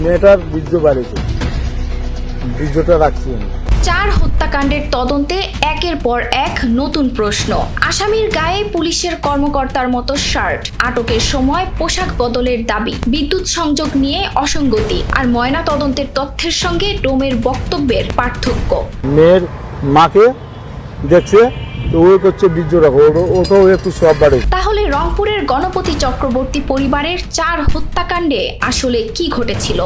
মেয়েটার বীর্য বাড়িতে, বীর্যটা রাখছি আমি। 4 হত্যাকাণ্ডের তদন্তে একের পর এক নতুন প্রশ্ন। আসামির গায়ে পুলিশের কর্মকর্তার মতো শার্ট, আটকের সময় পোশাক বদলের দাবি, বিদ্যুৎ সংযোগ নিয়ে অসঙ্গতি, আর ময়না তদন্তের তথ্যের সঙ্গে ডোমের বক্তব্যের পার্থক্য। মেয়ের মাকে দেখছে তো ওই করছে বীর্য রাখো, ওটাও একটু সব বাড়ে। তাহলে রংপুরের গণপতি চক্রবর্তী পরিবারের 4 হত্যাকাণ্ডে আসলে কি ঘটেছিল?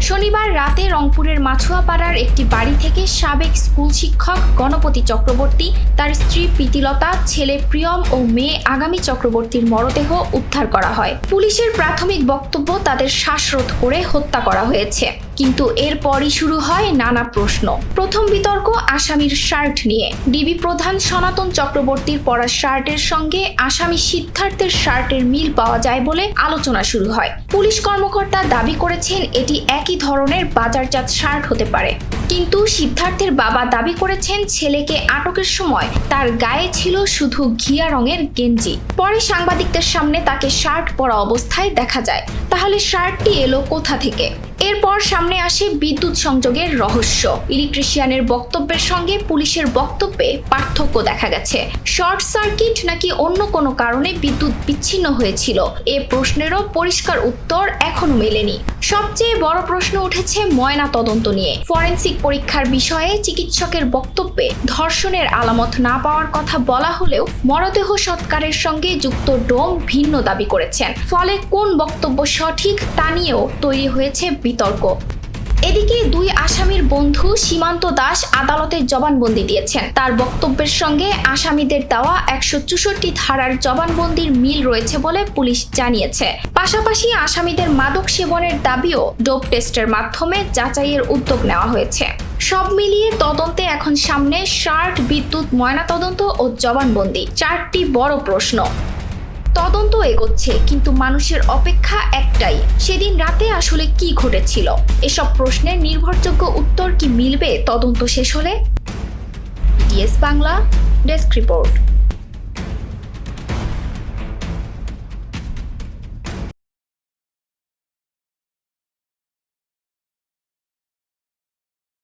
শনিবার রাতে রংপুরের মাছুয়াপাড়ার একটি বাড়ি থেকে সাবেক স্কুল শিক্ষক গণপতি চক্রবর্তী, তার স্ত্রী প্রীতিলতা, ছেলে প্রিয়ম ও মেয়ে আগামী চক্রবর্তীর মরদেহ উদ্ধার করা হয়। পুলিশের প্রাথমিক বক্তব্য তাদের শ্বাসরোধ করে হত্যা করা হয়েছে, কিন্তু এরপরই শুরু হয় নানা প্রশ্ন। প্রথম বিতর্ক আসামির শার্ট নিয়ে। ডিবি প্রধান সনাতন চক্রবর্তীর পরা শার্টের সঙ্গে আসামি সিদ্ধার্থের শার্টের মিল পাওয়া যায় বলে আলোচনা শুরু হয়। পুলিশ কর্মকর্তা দাবি করেছেন এটি একই ধরনের বাজারজাত শার্ট হতে পারে, কিন্তু সিদ্ধার্থের বাবা দাবি করেছেন ছেলেকে আটকের সময় তার গায়ে ছিল শুধু ঘিয়া রঙের গেঞ্জি। পরে সাংবাদিকদের সামনে তাকে শার্ট পরা অবস্থায় দেখা যায়। তাহলে শার্টটি এলো কোথা থেকে? এরপর সামনে আসে বিদ্যুৎ সংযোগের রহস্য। ইলেকট্রিশিয়ানের বক্তব্যের সঙ্গে পুলিশের বক্তব্যে পার্থক্য দেখা গেছে। শর্ট সার্কিট নাকি অন্য কোনো কারণে বিদ্যুৎ বিচ্ছিন্ন হয়েছিল, এ প্রশ্নেরও পরিষ্কার উত্তর এখনো মেলেনি। সবচেয়ে বড় প্রশ্ন উঠেছে ময়না তদন্ত নিয়ে। ফরেনসিক পরীক্ষার বিষয়ে চিকিৎসকের বক্তব্যে ধর্ষণের আলামত না পাওয়ার কথা বলা হলেও মরদেহ সৎকারের সঙ্গে যুক্ত ডোম ভিন্ন দাবি করেছেন। ফলে কোন বক্তব্য সঠিক তা নিয়েও তৈরি হয়েছে বিতর্ক। এদিকে 2 আসামির বন্ধু সীমান্ত দাস আদালতে জবানবন্দি দিয়েছেন। তার বক্তব্যের সঙ্গে আসামিদের দেওয়া 164 ধারার জবানবন্দির মিল রয়েছে বলে পুলিশ জানিয়েছে। পাশাপাশি আসামিদের মাদক সেবনের দাবিও ডোপ টেস্টের মাধ্যমে যাচাইয়ের উদ্যোগ নেওয়া হয়েছে। সব মিলিয়ে তদন্তে এখন সামনে শার্ট, বিদ্যুৎ, ময়নাতদন্ত ও জবানবন্দি, 4টি বড় প্রশ্ন। তদন্ত এগোচ্ছে, কিন্তু মানুষের অপেক্ষা একটাই, সেদিন রাতে আসলে কি ঘটেছিল? এসব প্রশ্নের নির্ভরযোগ্য উত্তর কি মিলবে তদন্ত শেষ হলে? DS Bangla, desk report.